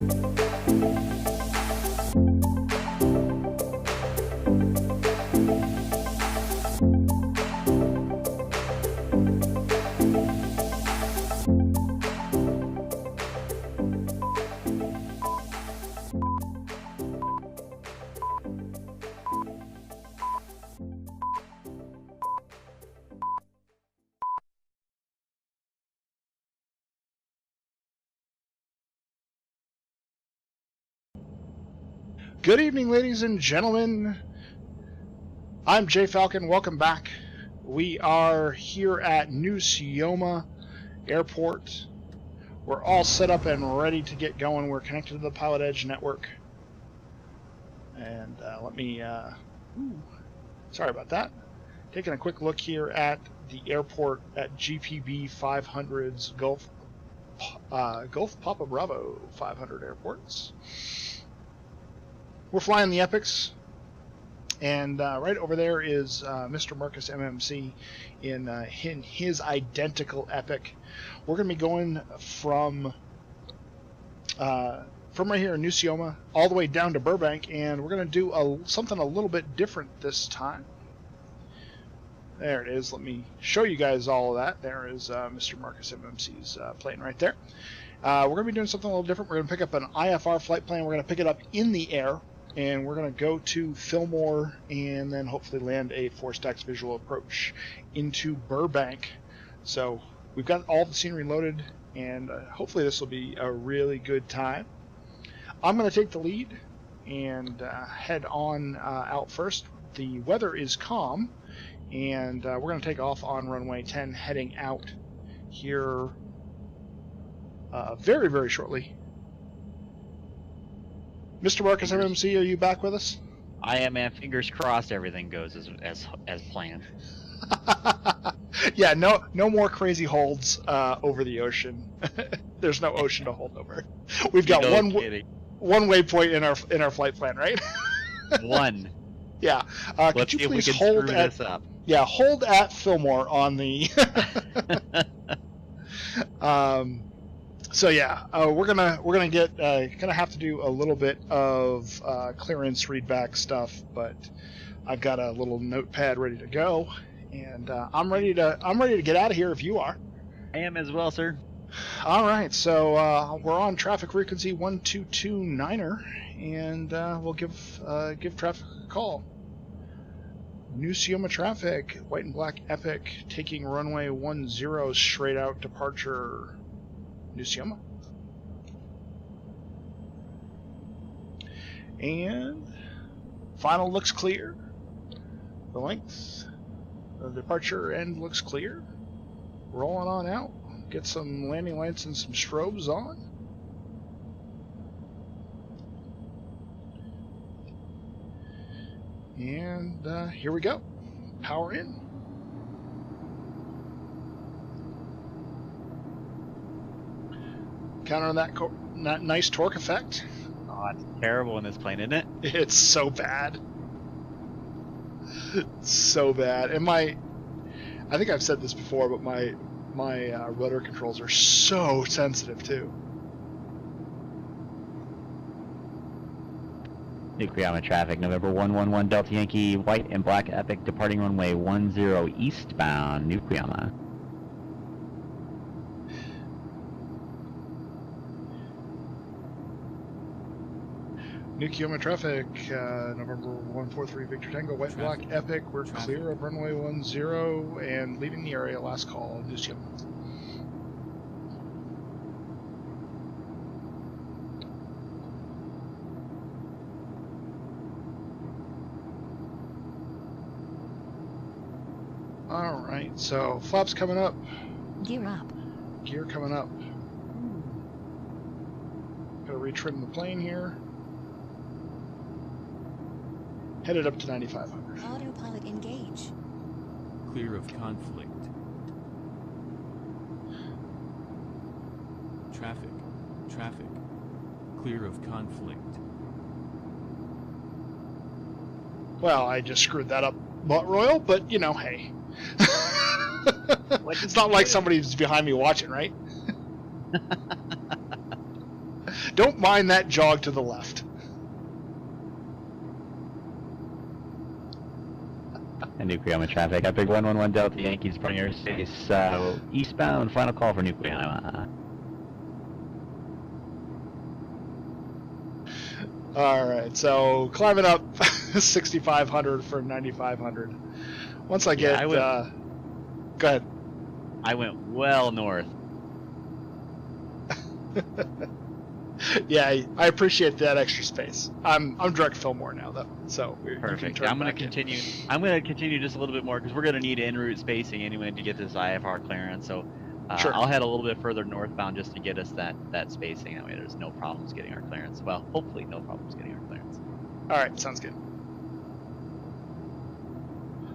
Good evening, ladies and gentlemen. I'm Jay Falcon. Welcome back. We are here at New Sioma Airport. We're all set up and ready to get going. We're connected to the Pilot Edge network. And let me... sorry about that. Taking a quick look here at the airport at GPB 500's Gulf Papa Bravo 500 airports. We're flying the Epics, and right over there is Mr. Marcus MMC in his identical Epic. We're going to be going from right here in New Sioma all the way down to Burbank, and we're going to do something a little bit different this time. There it is. Let me show you guys all of that. There is Mr. Marcus MMC's plane right there. We're going to be doing something a little different. We're going to pick up an IFR flight plan. We're going to pick it up in the air. And we're going to go to Fillmore and then hopefully land a 4-stacks visual approach into Burbank. So we've got all the scenery loaded, and hopefully this will be a really good time. I'm going to take the lead and head on out first. The weather is calm, and we're going to take off on runway 10, heading out here very, very shortly. Mr. Marcus MMC, are you back with us? I am, man. Fingers crossed everything goes as planned. Yeah, no more crazy holds over the ocean. There's no ocean to hold over. We've got one waypoint in our flight plan, right? One. Yeah. Could you please hold at this up? Yeah, hold at Fillmore on the. So yeah, we're gonna have to do a little bit of clearance readback stuff, but I've got a little notepad ready to go, and I'm ready to get out of here if you are. I am as well, sir. All right, so we're on traffic frequency 1229er, and we'll give traffic a call. New Sioma traffic, white and black Epic, taking runway 10 straight out departure. New Sioma. And final looks clear. The length of the departure end looks clear. Rolling on out. Get some landing lights and some strobes on. And here we go. Power in. Count on that nice torque effect. Oh, it's terrible in this plane, isn't it? It's so bad. So bad. And I think I've said this before, but my rudder controls are so sensitive too. New Sioma traffic, November 111 Delta Yankee, white and black Epic, departing runway 10 eastbound, New Sioma. New Sioma traffic, November 143 Victor Tango, white and black Epic. We're clear of runway 10 and leaving the area. Last call, New Sioma. All right, so flaps coming up. Gear up. Gear coming up. Gotta retrim the plane here. Headed up to 9,500. Autopilot engage. Clear of conflict. Traffic. Clear of conflict. Well, I just screwed that up, Royal, but you know, hey. It's not like somebody's behind me watching, right? Don't mind that jog to the left. And Nucleoma traffic. Epic 111 Delta Yankees departing airspace eastbound. Final call for Nucleoma. Alright, so climbing up 6,500 for 9,500. Once I get... go ahead. I went well north. Yeah, I appreciate that extra space. I'm direct Fillmore now, though, so Perfect. I'm gonna continue. I'm gonna continue just a little bit more because we're gonna need en route spacing anyway to get this IFR clearance. So Sure. I'll head a little bit further northbound just to get us that spacing. That way, there's no problems getting our clearance. Well, hopefully, no problems getting our clearance. All right, sounds good.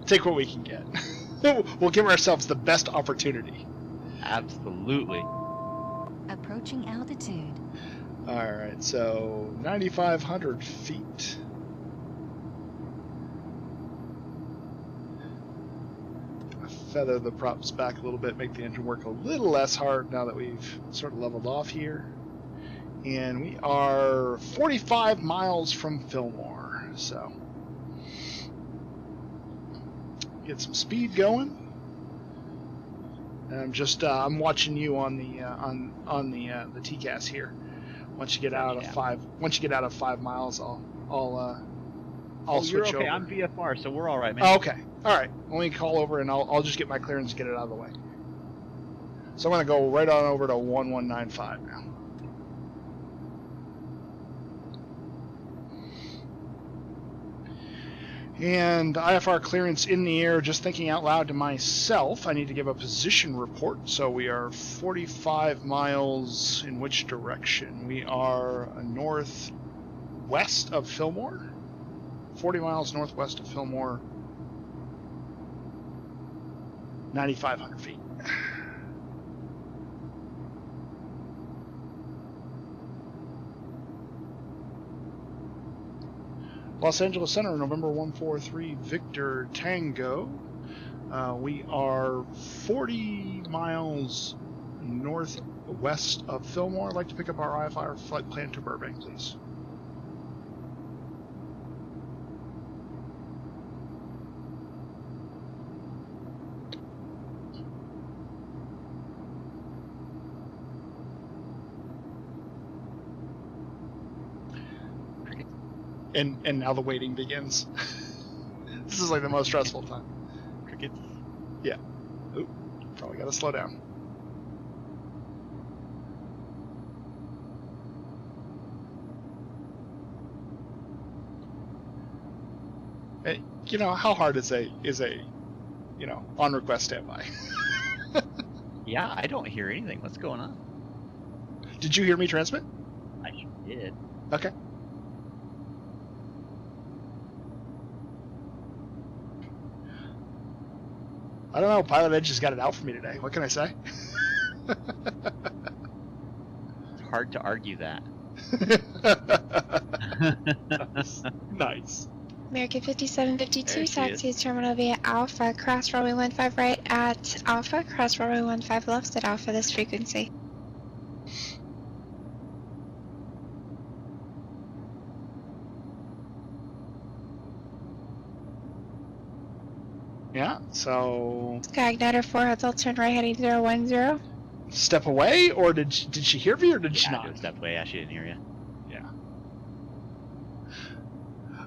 Take what we can get. We'll give ourselves the best opportunity. Absolutely. Approaching altitude. Alright, so 9,500 feet. Feather the props back a little bit, make the engine work a little less hard now that we've sort of leveled off here. And we are 45 miles from Fillmore, so get some speed going. And I'm watching you on the the TCAS here. Once you get out of 5 miles, I'll switch you're okay. over. I'm VFR, so we're all right, man. Oh, okay. All right. Let me call over, and I'll just get my clearance and get it out of the way. So I'm going to go right on over to 1195 now. And IFR clearance in the air, just thinking out loud to myself, I need to give a position report. So we are 45 miles in which direction? We are northwest of Fillmore. 40 miles northwest of Fillmore. 9,500 feet. Los Angeles Center, November 143, Victor Tango. We are 40 miles northwest of Fillmore. I'd like to pick up our IFR flight plan to Burbank, please. And now the waiting begins. This is like the most stressful time. Crickets. Yeah. Oop, probably gotta slow down. Hey, you know, how hard is a on request standby? Yeah, I don't hear anything. What's going on? Did you hear me transmit? I sure did. Okay. I don't know, Pilot Edge has got it out for me today. What can I say? It's hard to argue that. Nice. American 5752, There she taxi is terminal via Alpha, cross runway 15 right at Alpha, cross runway 15 left at Alpha, this frequency. Yeah, so Sky Igniter 4 Hotel, turn right heading 010. step away, or did she hear me, or did she Yeah, not? step away. Yeah, she didn't hear you. Yeah.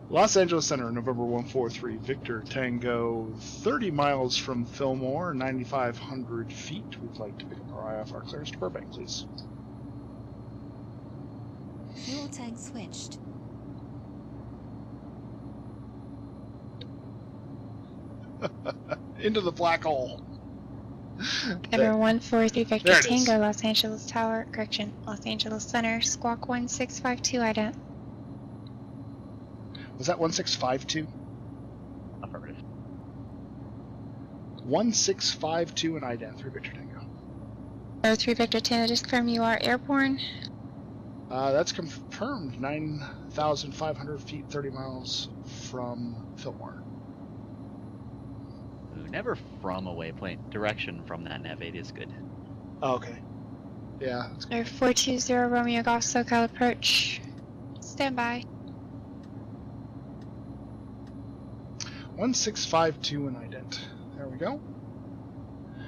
Los Angeles Center, November 143, Victor Tango, 30 miles from Fillmore, 9,500 feet. We'd like to pick up our IFR clearance to Burbank, please. Fuel tank switched. Into the black hole. Number 143 Victor There it is. Tango, Los Angeles Tower, correction, Los Angeles Center, squawk 1652 ident. Was that 1652? Affirmative. 1652 and ident 3 Victor Tango. Number 3 Victor Tango, just confirm you are airborne. That's confirmed. 9,500 feet, 30 miles from Fillmore. Ooh, never from a waypoint. Direction from that nav 8 is good. Oh, okay. Yeah. That's Air 420 Romeo Golf SoCal approach. Stand by. 1652 in ident. There we go.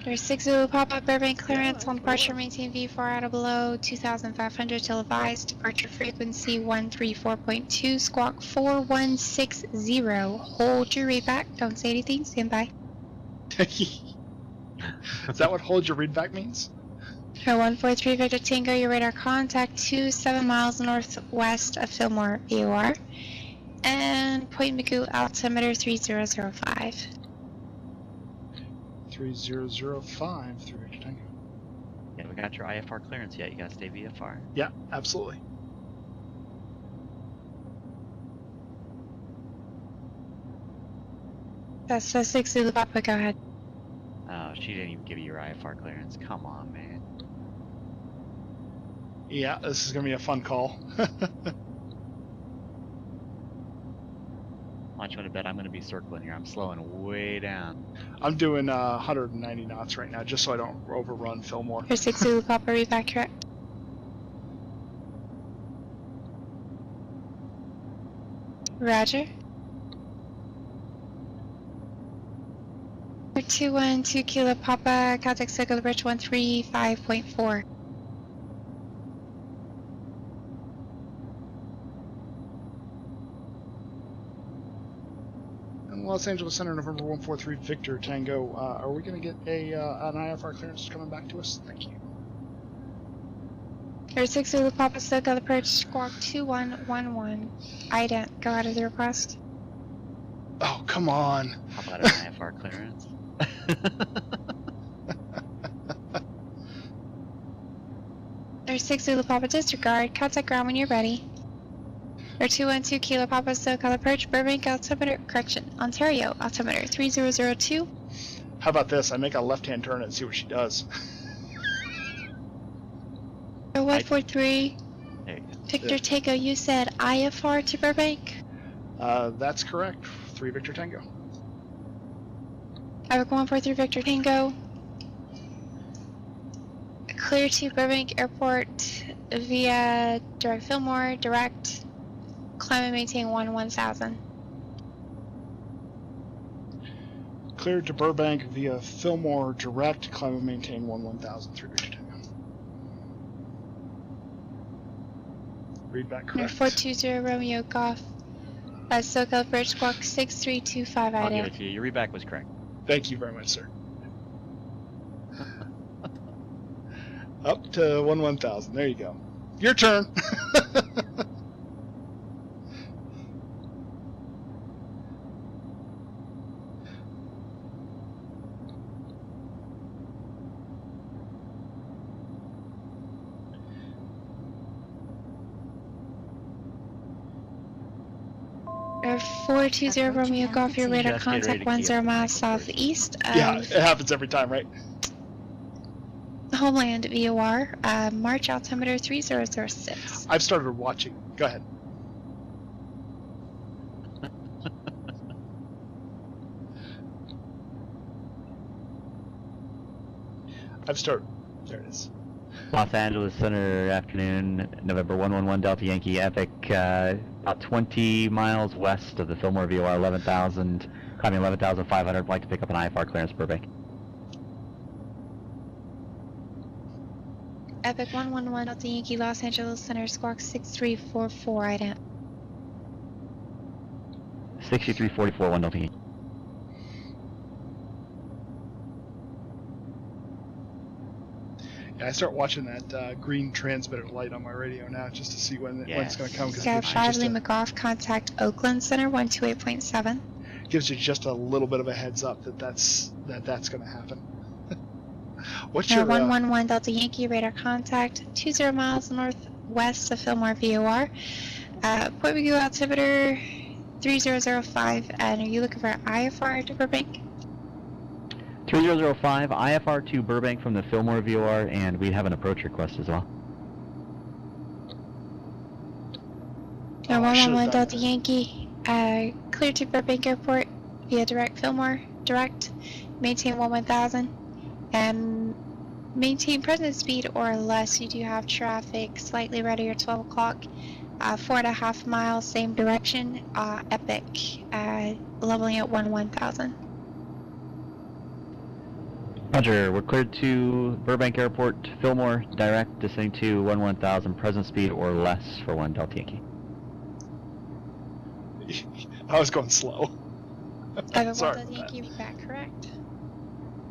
There's 6 Zulu pop-up Burbank clearance on departure, maintain V4 out of below 2,500 till advised. Departure frequency 134.2, squawk 4160. Hold your readback, don't say anything, stand by. Is that what hold your readback means? 143 Victor Tango, your radar contact 27 miles northwest of Fillmore, VOR. And Point Magoo altimeter 3005. 3005 through Victor Tango. Yeah, we got your IFR clearance yet. You gotta stay VFR. Yeah, absolutely. That's the 6 Zulu Papa, go ahead. Oh, she didn't even give you your IFR clearance. Come on, man. Yeah, this is gonna be a fun call. I want you to bet I'm gonna be circling here. I'm slowing way down. I'm doing 190 knots right now, just so I don't overrun Fillmore. Your 6 Zulu Papa, readback correct. Roger. 212 Kilo Papa, contact Circle Bridge 135.4. Los Angeles Center, November 143 Victor Tango. Are we going to get an IFR clearance coming back to us? Thank you. Air 6 Zulu Papa, Circle Approach, squawk 2111. Ident, go out of the request. Oh, come on. How about an IFR clearance? Air 6 Zulu Papa, disregard. Contact ground when you're ready. Air 212 Kilo Papa, SoCal approach, Burbank altimeter, correction, Ontario altimeter 3002. How about this? I make a left-hand turn and see what she does. Air 143 There you go. Victor Tango, you said IFR to Burbank? That's correct. 3 Victor Tango. Air 143 Victor Tango. Clear to Burbank Airport via direct Fillmore, direct. Climb and maintain 1000. Cleared to Burbank via Fillmore direct. Climb and maintain 1000 through Victor Tango. Readback Air correct. 420 Romeo Golf. SoCal Bridge squawk 6325 I'll give Ident. it to you. Your readback was correct. Thank you very much, sir. Up to 1000. There you go. Your turn. Air 420 Romeo Golf, your radar Just get ready contact to key 10 up. miles southeast Yeah, of it happens every time, right? Homeland VOR, March altimeter 3006. I've started watching. Go ahead. I've started. There it is. Los Angeles Center, afternoon, November 111 Delta Yankee Epic, about 20 miles west of the Fillmore VOR, 11,000, climbing 11,500, like to pick up an IFR clearance Burbank. Epic 111 Delta Yankee Los Angeles Center, squawk 6344 Ident. 6344, 1 Delta Yankee. Yeah, I start watching that green transmitter light on my radio now just to see when it's going to come. 'Cause it Sky gives you 5 just Lima Golf, contact Oakland Center 128.7. gives you just a little bit of a heads up that's going to happen. What's Air your 111 Delta Yankee, radar contact 20 miles northwest of Fillmore VOR. Point Magoo altimeter 3005, and are you looking for IFR to Burbank? 3005, IFR to Burbank from the Fillmore VOR, and we have an approach request as well. Air I should've 111 done Delta that. Yankee, clear to Burbank Airport via direct Fillmore, direct, maintain 1000, and Maintain present speed or less. You do have traffic slightly ready at 12 o'clock. 4.5 miles, same direction. Epic, leveling at 11,000. Roger, we're cleared to Burbank Airport, Fillmore, direct, descending to 11,000, present speed or less for 1 Delta Yankee. I was going slow. Sorry. Delta Yankee back, correct?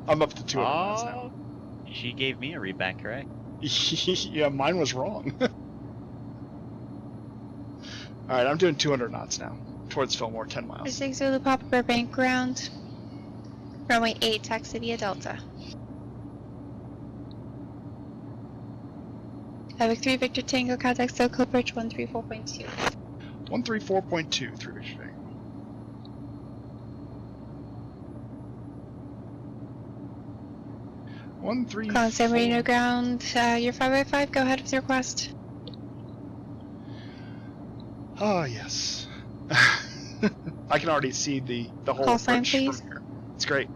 I'm up to 200 knots now. She gave me a read back, correct? Yeah, mine was wrong. Alright, I'm doing 200 knots now, towards Fillmore, 10 miles. 6 Zulu Papa Burbank ground. Runway 8, taxi via Delta. Epic 3 Victor Tango, contact SoCal approach 134.2. 134.2 through Victor Tango. Call San Marino ground, you're 505, go ahead with your request. Ah, yes. I can already see the whole Call sign, approach please. from here. It's great.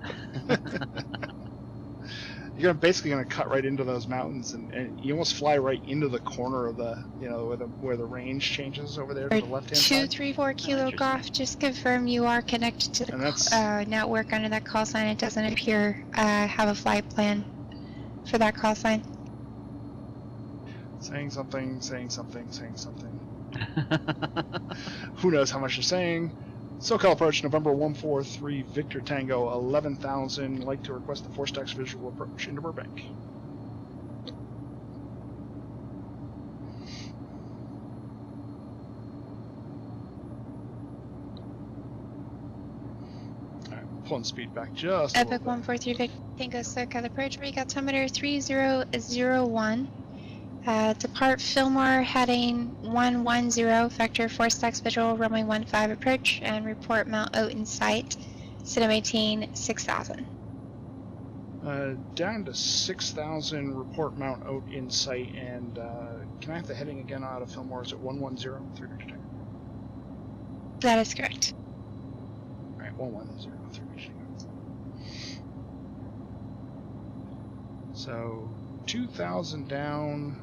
You're basically going to cut right into those mountains, and you almost fly right into the corner of the, you know, where the range changes over there to the left-hand side. 234 Kilo Golf, just confirm you are connected to the network under that call sign. It doesn't appear have a flight plan for that call sign. Saying something, saying something, saying something. Who knows how much you're saying? SoCal approach, November 143, Victor Tango, 11,000. Like to request the 4-stacks visual approach into Burbank. Alright, pulling speed back just a Epic little bit. 143 Victor Tango, SoCal approach, altimeter 3001. Depart Fillmore, heading 110, vector 4-stacks visual, runway 15 approach, and report Mount Oat in sight. City maintain 6,000. Down to 6,000, report Mount Oat in sight, and can I have the heading again out of Fillmore? Is it 110 through Victor Tango? That is correct. Alright, 110 through Victor Tango. So, 2,000 down.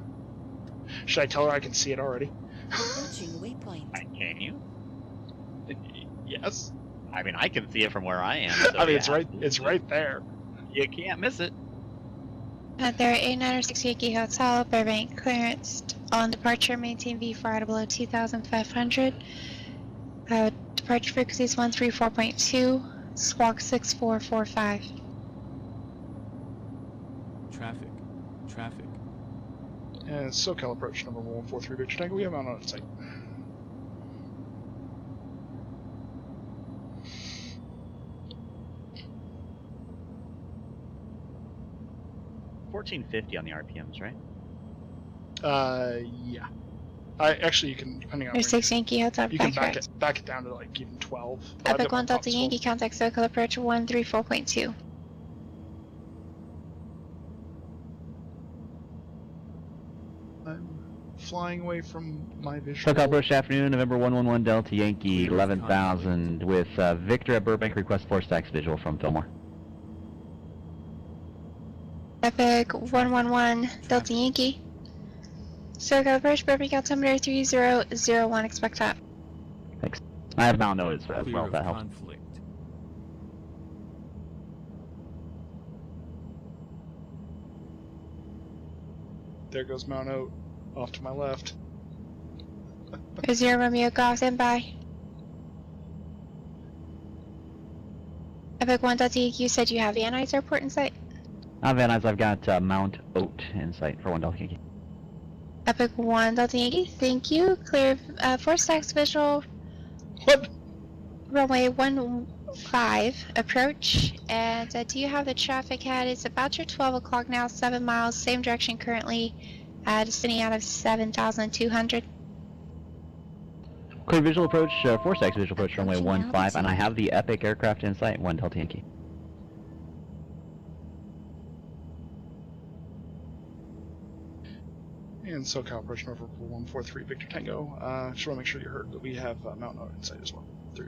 Should I tell her I can see it already? Approaching waypoint. Can you? Yes. I mean, I can see it from where I am. So I mean, yeah, it's right there. You can't miss it. There, 896 Yankee Hotel, Burbank clearance on departure, maintain V4 at below 2,500. Departure frequency is 134.2, squawk 6445. Traffic. And SoCal approach, number 143 Victor Tango. We have Mount Oat in sight. $14.50 on the RPMs, right? Yeah. Actually, you can, depending on There's where 6 Yankee Hotel, you can correct. back it down to like even 12. Epic 1 Delta Yankee, contact SoCal approach 134.2. I'm flying away from my visual. SoCal approach, afternoon, November 111, Delta Yankee, 11,000, with Victor at Burbank, request 4-stacks visual from Fillmore. Epic 111 Delta Yankee. SoCal approach, Burbank altimeter 3001, expect that. Thanks. I have Mount Oat as well, Clear if of that helps. conflict. There goes Mount Oat, off to my left. 0 Romeo Golf, stand by. Epic 1 Delta Yankee, you said you have Van Nuys Airport in sight? Van Nuys, I've got Mount Oat in sight for 1 Delta Yankee. Epic 1 Delta Yankee, thank you. Clear 4-stacks visual. What? Runway 15 approach. And do you have the traffic head? It's about your 12 o'clock now, 7 miles, same direction currently, descending out of 7,200. Clear visual approach, 4-stacks visual approach, runway Approaching 15, and I altitude. have the Epic aircraft in sight, 1 Delta Yankee. And SoCal approach, November 143 Victor Tango. Just want to make sure you heard that we have Mount Oat in sight as well. 3.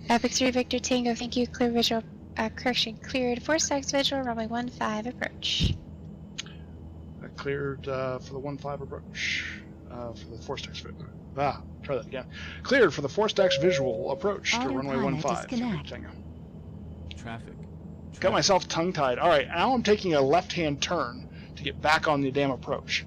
Epic 3 Victor Tango, thank you. Clear visual correction, cleared 4 stacks visual, runway 15 approach. Cleared for the 1-5 approach. For the 4 stacks visual. Try that again. Cleared for the 4 stacks visual approach to runway Autopilot 15. disconnect. Tango. Traffic. Got myself tongue-tied. All right, now I'm taking a left-hand turn to get back on the damn approach.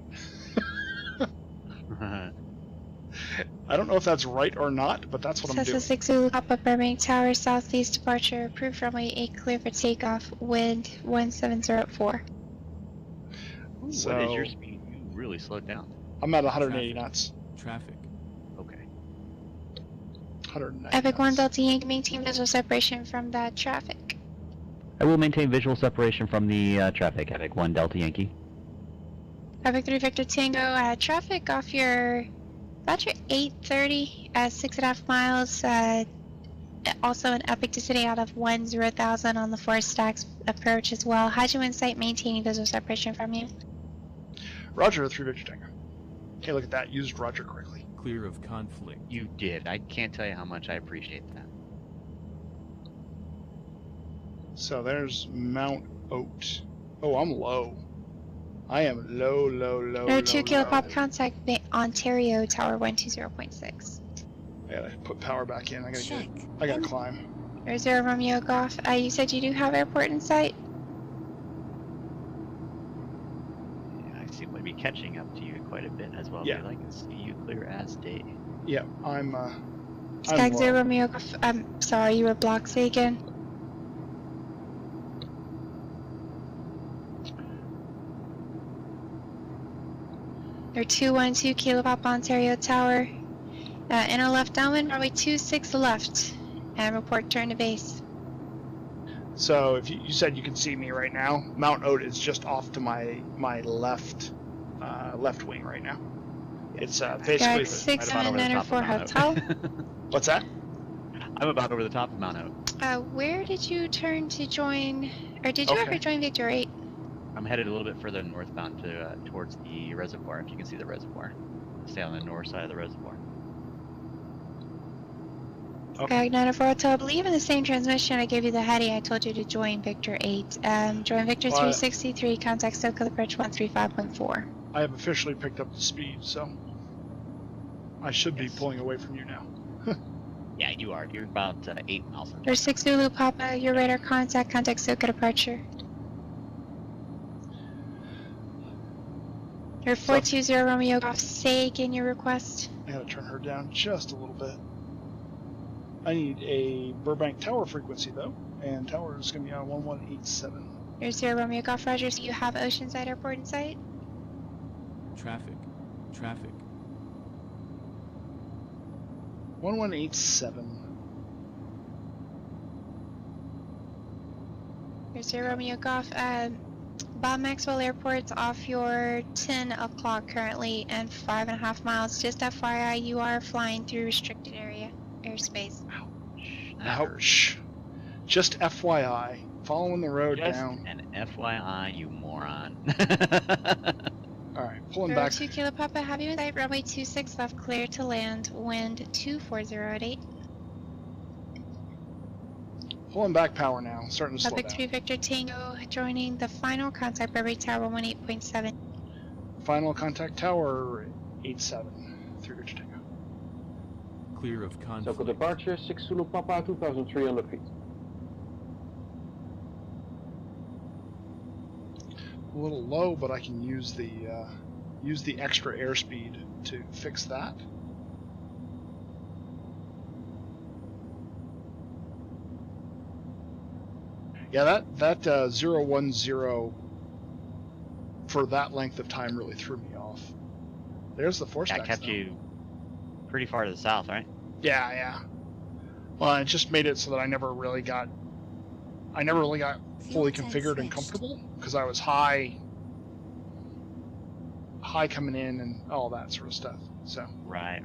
I don't know if that's right or not, but that's what I'm doing. Cessna 6 Zulu, Papa Burbank Tower, southeast departure, approved runway 8, clear for takeoff, wind 1704. Ooh, So- what is your speed? You really slowed down. I'm at 180 knots. Traffic. Okay. 190 Epic 1 knots. Delta Yankee, maintain visual separation from that traffic. I will maintain visual separation from the traffic. Epic 1 Delta Yankee. Epic 3 Victor Tango, traffic off your, about your 830 at 6.5 miles. Also an Epic descending out of 10,000 on the 4 stacks approach as well. How'd you insight maintaining visual separation from you? Roger, 3 Victor Tango. Hey, look at that. Used Roger correctly. Clear of conflict. You did. I can't tell you how much I appreciate that. So there's Mount Oat. Oh, I'm low. I am low. No 2 kilopop low. contact Ontario Tower 120.6. I gotta put power back in. Check. I gotta climb. Or 0 Romeo Golf. You said you do have airport in sight? Yeah, I seem to be catching up to you quite a bit as well. Yeah. I can see you clear as day. Yeah, I'm Skag 0 low. Romeo Golf. I'm sorry, you were blocked. Say again. Or 212 kilopop Ontario Tower. Inner left downwind, runway 26 left. And report turn to base. So if you said you can see me right now, Mount Oat is just off to my left wing right now. It's basically Skag the, 6 right about over on the Niner top 4 of Mount Hotel. Oat. what's that? I'm about over the top of Mount Oat. Where did you turn to join, or did you Okay. ever join Victor 8? I'm headed a little bit further northbound to towards the reservoir. If you can see the reservoir, stay on the north side of the reservoir. Skag 94 Hotel, I believe in the same transmission I gave you the heading, I told you to join Victor 8. Join Victor Well, 363, contact SoCal approach 135.4. I have officially picked up the speed, so I should be pulling away from you now. Yeah, you are. You're about 8 miles from There's 6 Zulu Papa, your radar contact SoCal departure. Or 420 Romeo Golf, say again your request. I gotta turn her down just a little bit. I need a Burbank Tower frequency though, and tower is gonna be on 1187. There's 0 Romeo Golf, Roger, so you have Oceanside Airport in sight? Traffic. Traffic. 1187. There's 0 Romeo Golf, Bob Maxwell Airport's off your 10 o'clock currently and 5.5 miles. Just FYI, you are flying through restricted area airspace. Ouch. Just FYI, following the road Just down. an FYI, you moron. Alright, pulling Zero back. 2 Kilo Papa, have you in sight, runway 26 left, clear to land, wind 240 at 8. Pulling back power now, starting to slow Epic down. 3 Victor Tango joining the final contact Burbank Tower 118.7. Final contact tower 87. 3 Victor Tango. Clear of Circle conflict. departure, 6 Zulu Papa, 2,300 feet. A little low, but I can use the extra airspeed to fix that. Yeah, that 010 for that length of time really threw me off. There's the force. That kept you pretty far to the south, right? Yeah. Well, it just made it so that I never really got fully configured and comfortable because I was high coming in and all that sort of stuff. So Right.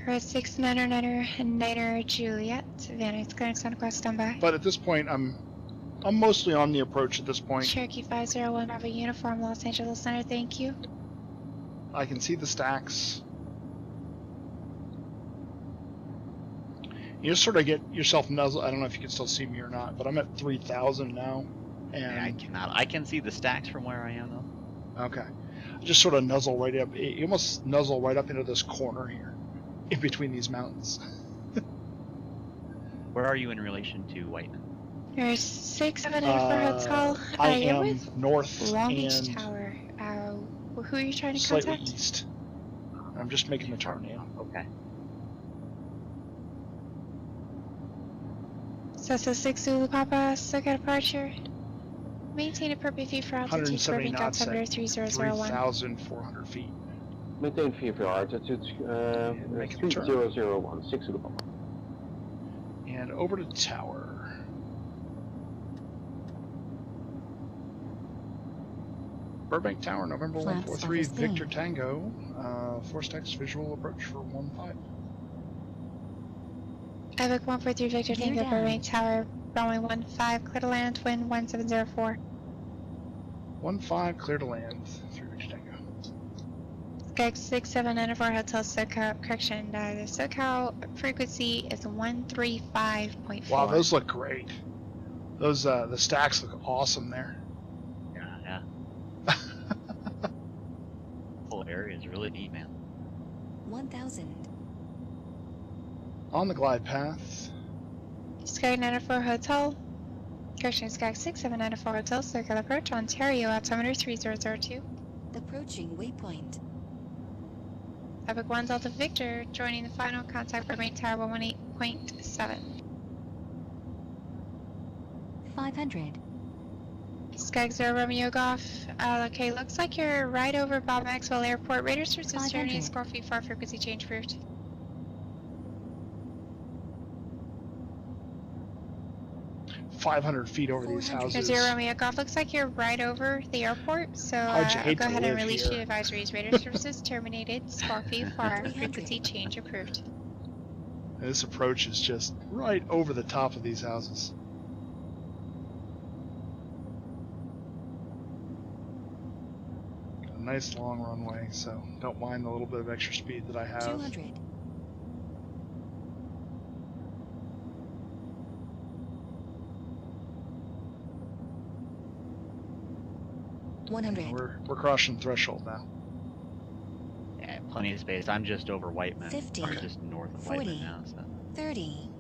Earth 6 Niner Juliet, Savannah, it's clearance on request standby. but at this point, I'm mostly on the approach at this point. Cherokee 501 Bravo Uniform, Los Angeles Center, thank you. I can see the stacks. You just sort of get yourself nuzzled. I don't know if you can still see me or not, but I'm at 3,000 now. And I cannot. I can see the stacks from where I am though. okay. Just sort of nuzzle right up. You almost nuzzle right up into this corner here, in between these mountains. Where are you in relation to Whiteman? There's 6784 Hotel. I You're am with north Long Beach and Tower. Who are you trying to slightly contact? east. I'm just making the turn now. Okay. So it's a 6 Zulu Papa, Circa departure. Maintain appropriate view for altitude 170 Burbank knots altimeter at 3001. 3,400 feet. Maintain VFR altitude Make a turn. 3001, 6 Zulu Papa. And over to tower. Burbank Tower, November Flaps 143, office Victor thing. Tango. Force text visual approach for 1-5. Epic 143 Victor Gear Tango down. Burbank Tower, runway 15, clear to land, wind 1704. 1-5, clear to land through Victor Tango. Skype 6794 Hotel SoCal, correction, the SoCal frequency is 135.4. Wow, those look great. Those the stacks look awesome there. Yeah. Whole area is really neat, man. 1000. On the glide path. Sky 94 Hotel, correction, Sky 6794 Hotel, circle approach, Ontario, altimeter 3002. Approaching waypoint. Epic 1 Delta Victor, joining the final contact Burbank Tower 118.7. 500. Sky 0 Romeo Golf, okay, looks like you're right over Bob Maxwell Airport. Radar source is journey, 500. squawk feet far, frequency change approved. .500 feet over these 400. houses. 0 Romeo Golf, looks like you're right over the airport, so How'd you I'll hate go to ahead and live release here? you advisories. Radar services terminated, squawk feet far, 300. frequency change approved. And this approach is just right over the top of these houses. A nice long runway, so don't mind the little bit of extra speed that I have. 200. 100. We're crossing threshold now. Yeah, plenty of space. I'm just over Whiteman. 50, Or just north of 40. Whiteman now. So. 30.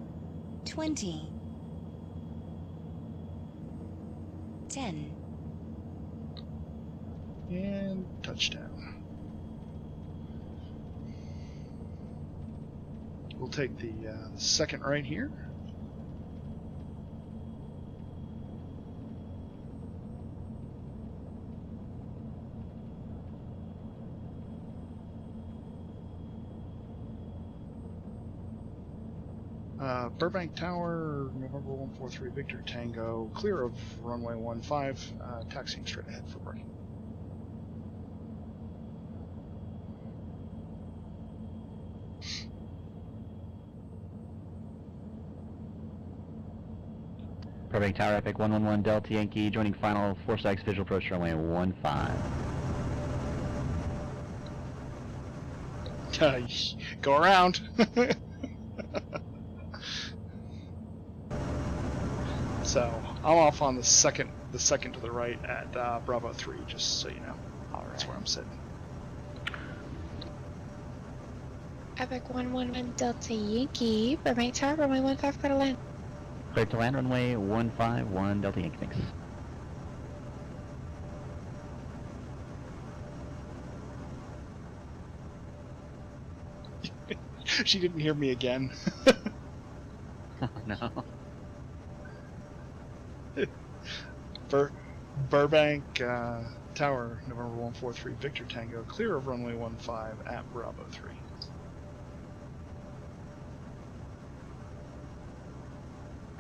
20. 10. And touchdown. We'll take the second right here. Burbank Tower, November 143, Victor Tango, clear of runway 15, taxiing straight ahead for parking. Burbank Tower, Epic 111 Delta Yankee, joining final 4 stacks visual approach runway 15. Go around. So I'm off on the second to the right at Bravo 3, just so you know. That's where I'm sitting. Epic 111 Delta Yankee, Burbank Tower, runway 15, clear to land. Clear to land, runway 151 Delta Yankee, thanks. She didn't hear me again. No. Burbank Tower, November 143, Victor Tango, clear of runway 15 at Bravo 3.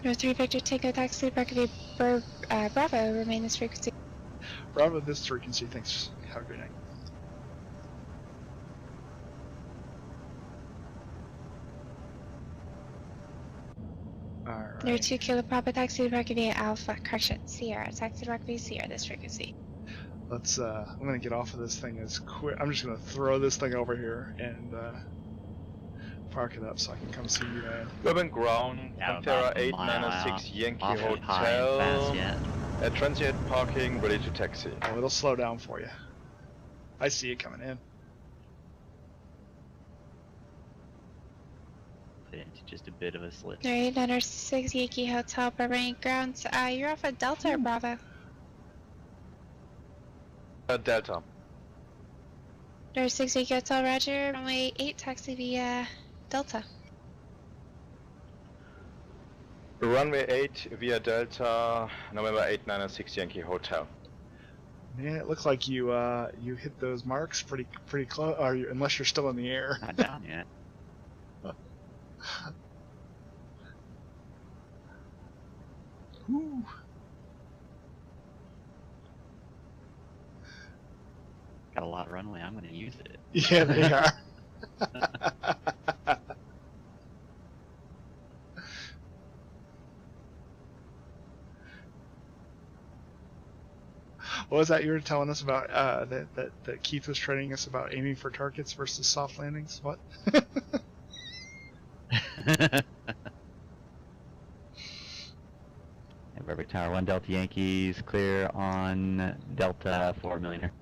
No 3 Victor Tango, taxi Bravo, Bravo, remain this frequency. Bravo, this frequency, thanks. Have a great night. Alright. There are 2 Kilo Papa, taxi Bravo via Alpha, correction, Sierra, taxi Bravo via Sierra, this frequency. Let's, I'm gonna get off of this thing as quick. I'm just gonna throw this thing over here and Park it up so I can come see you, man. Urban ground, Yeah, Pantera about a mile out. 896 Yankee Awfully high and fast Hotel. yet. At transient parking, ready to taxi. Oh, it'll slow down for you. I see it coming in. Put into just a bit of a slip. 896 Yankee Hotel, Burbank grounds. You're off at Delta or Bravo? Delta. There's 6 Yankee Hotel, Roger. Runway 8, taxi via Delta. Runway 8 via Delta, November 896 Yankee Hotel. Man, it looks like you you hit those marks pretty close, or unless you're still in the air. Not down yet. Whew. Got a lot of runway. I'm gonna use it. Yeah, they are. What was that you were telling us about? That Keith was training us about aiming for targets versus soft landings. What? Perfect. Tower 1 Delta Yankees, clear on Delta 4 millionaire.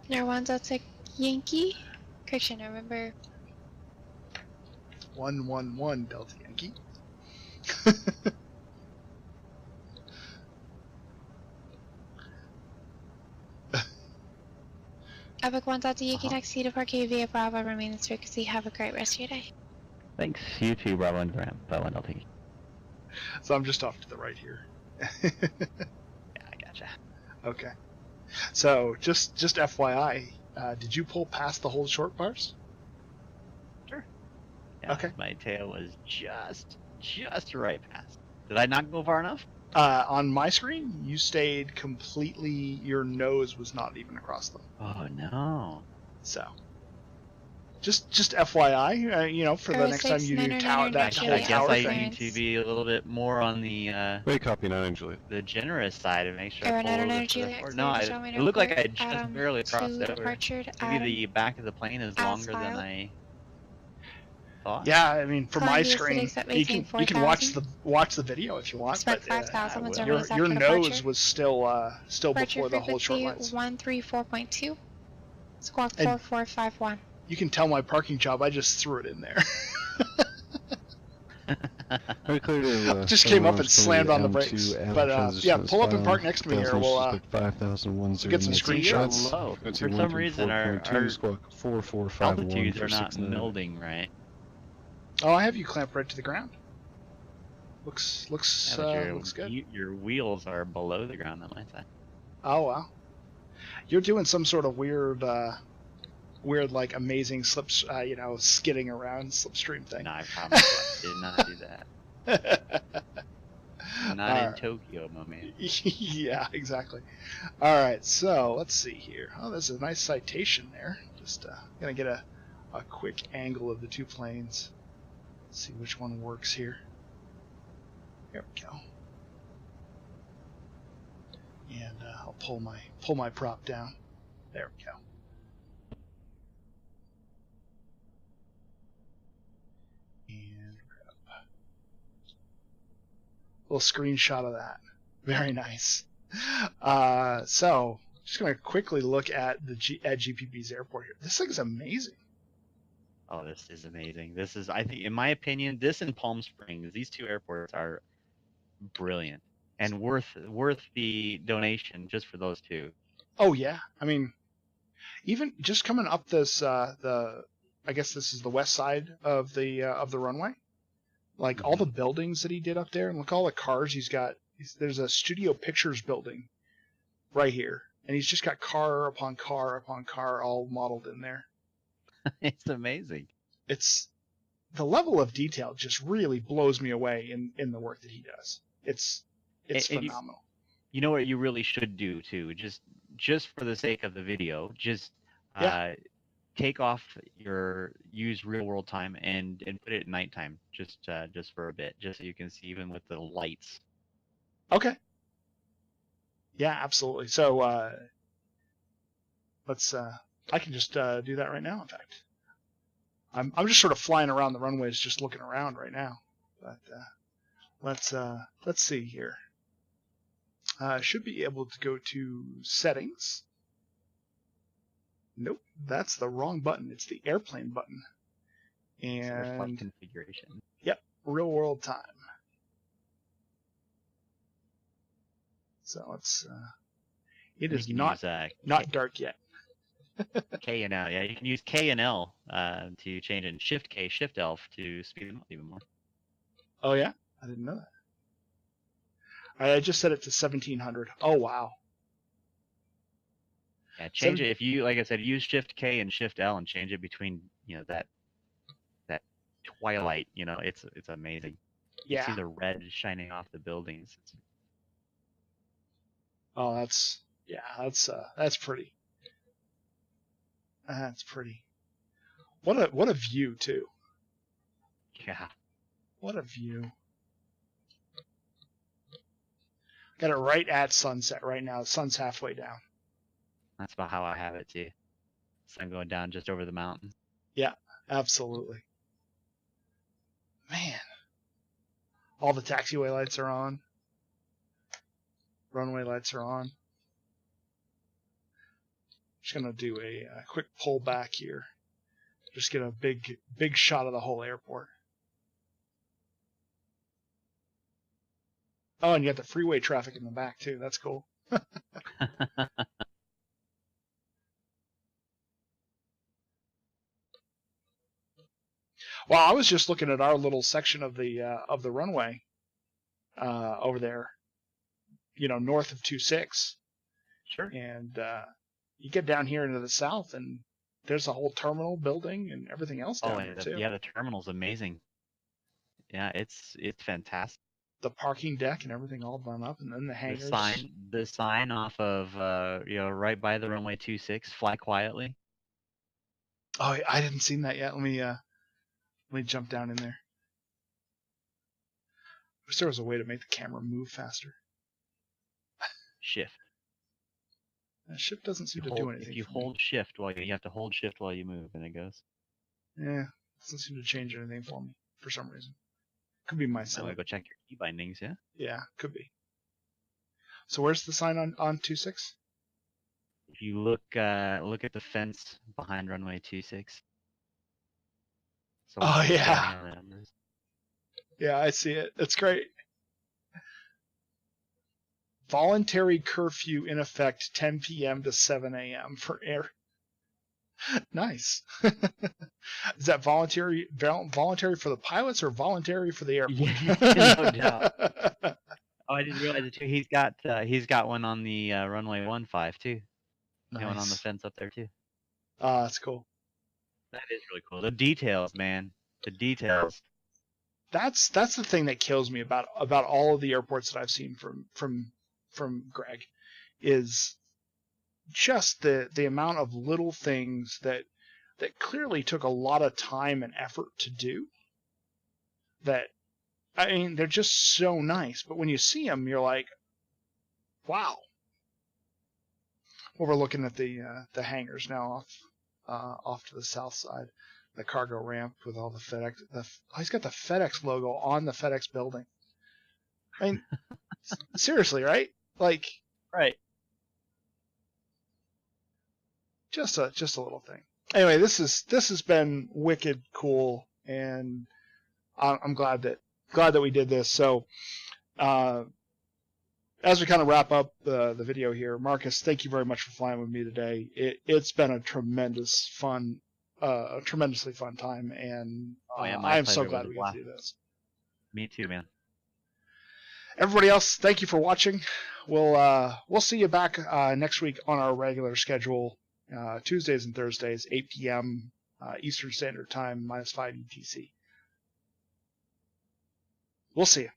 There 1 Delta Yankee. Correction, November. 111 Delta Yankee. Epic 1 Delta Yankee taxi to Park via Bravo. Remain in frequency. Have a great rest of your day. Thanks. You too, Bravo and Graham. 1 Delta Yankee. So I'm just off to the right here. Yeah, I gotcha. Okay. So just FYI, did you pull past the hold short bars? Sure. Yeah, Okay. My tail was just right past. Did I not go far enough? On my screen, you stayed completely. Your nose was not even across them. Oh no. So, just FYI, you know, for the Euro next time 6, you do 999 that Juliet. whole I guess tower I thing. need to be a little bit more on the Wait, copy 9 Juliet. the generous side and make sure I Euro pull over 999 to the Juliet. forward. Clear No, to it Shelby looked like I Airport, just Adam barely crossed to over. departure, Maybe Adam. the back of the plane is as longer than filed. I thought. Yeah, I mean, from my Columbia screen, City, you maintain can watch 4,000. the video if you want, Expect but 5,000 when will. terminus your after nose departure. was still Departure before the whole short frequency lines. 134.2. Squawk And- 4451. You can tell my parking job. I just threw it in there. Very clear to, Just came up and slammed on the brakes. But yeah, pull up and park next to me here. We'll get some screenshots. Low. For some reason, our altitudes are not melding right. Oh, I have you clamped right to the ground. Looks Yeah, looks good. Your wheels are below the ground on my side. Oh wow, you're doing some sort of weird like amazing slips, you know, skidding around slipstream thing. No, I promise I did not do that. Not in Tokyo, my man. Yeah, exactly. All right, so let's see here. Oh, there's a nice citation there. Just gonna get a quick angle of the two planes. Let's see which one works here. There we go. And I'll pull my prop down. There we go. And grab a little screenshot of that. Very nice. So just gonna quickly look at the at GPB's airport here. This thing's amazing. Oh, this is amazing. This is, I think, in my opinion, this and Palm Springs, these two airports are brilliant and worth the donation just for those two. Oh yeah, I mean, even just coming up this I guess this is the west side of the runway. Like all the buildings that he did up there, and look all the cars he's got. There's a Studio Pictures building right here, and he's just got car upon car upon car all modeled in there. It's amazing. It's the level of detail just really blows me away in the work that he does. It's And phenomenal. You know what you really should do too, just for the sake of the video, just take off use real world time and put it at nighttime, just for a bit, just so you can see even with the lights. Okay. Yeah, absolutely. So let's I can just do that right now, in fact. I'm just sort of flying around the runways, just looking around right now. But let's see here. I should be able to go to settings. Nope, that's the wrong button. It's the airplane button. Flight And configuration. yep, real world time. So let's. It You is can not use, dark yet. K and L. Yeah, you can use K and L to change it, and Shift K, Shift L to speed them up even more. Oh yeah, I didn't know that. I just set it to 1700. Oh wow. Yeah, change it if you, like I said, use Shift K and Shift L and change it between, that twilight. It's amazing. You see Yeah. the red shining off the buildings. Oh, that's pretty. That's pretty. What a view too. Yeah. What a view. Got it right at sunset right now. The sun's halfway down. That's about how I have it too. Sun going down just over the mountain. Yeah, absolutely. Man. All the taxiway lights are on. Runway lights are on. Just gonna do a quick pull back here. Just get a big shot of the whole airport. Oh, and you got the freeway traffic in the back too. That's cool. Well, I was just looking at our little section of the runway over there, north of 26. Sure. And you get down here into the south, and there's a whole terminal building and everything else down here too. Yeah, the terminal's amazing. Yeah, it's fantastic. The parking deck and everything all done up, and then the hangars. The sign off of right by the runway 26, fly quietly. Oh, I didn't see that yet. Let me jump down in there. Wish there was a way to make the camera move faster. Shift. Shift doesn't seem to do anything. If you hold shift you have to hold shift while you move, and it goes. Yeah, doesn't seem to change anything for me for some reason. Could be my setup. So go check your key bindings, yeah? Yeah, could be. So where's the sign on 26? If you look at the fence behind runway 26. So oh yeah. Yeah, I see it. It's great. Voluntary curfew in effect 10 p.m. to 7 a.m. for air. Nice. Is that voluntary for the pilots or voluntary for the airport? Yeah, no doubt. Oh, I didn't realize it too. He's got one on the runway 15 too. Nice. One on the fence up there too. That's cool. That is really cool. The details, man. The details. That's the thing that kills me about all of the airports that I've seen from Greg, is just the amount of little things that clearly took a lot of time and effort to do. That, I mean, they're just so nice, but when you see them, you're like, wow. Well, we're looking at the hangars now off to the south side, the cargo ramp with all the FedEx. He's got the FedEx logo on the FedEx building. I mean, seriously, right? Like, right. Just a little thing. Anyway, this has been wicked cool, and I'm glad that we did this. So, as we kind of wrap up the video here, Marcus, thank you very much for flying with me today. It's been a tremendously fun time, and I am so glad we could do this. Me too, man. Everybody else, thank you for watching. We'll see you back next week on our regular schedule, Tuesdays and Thursdays, 8 p.m. Eastern Standard Time, -5 UTC. We'll see you.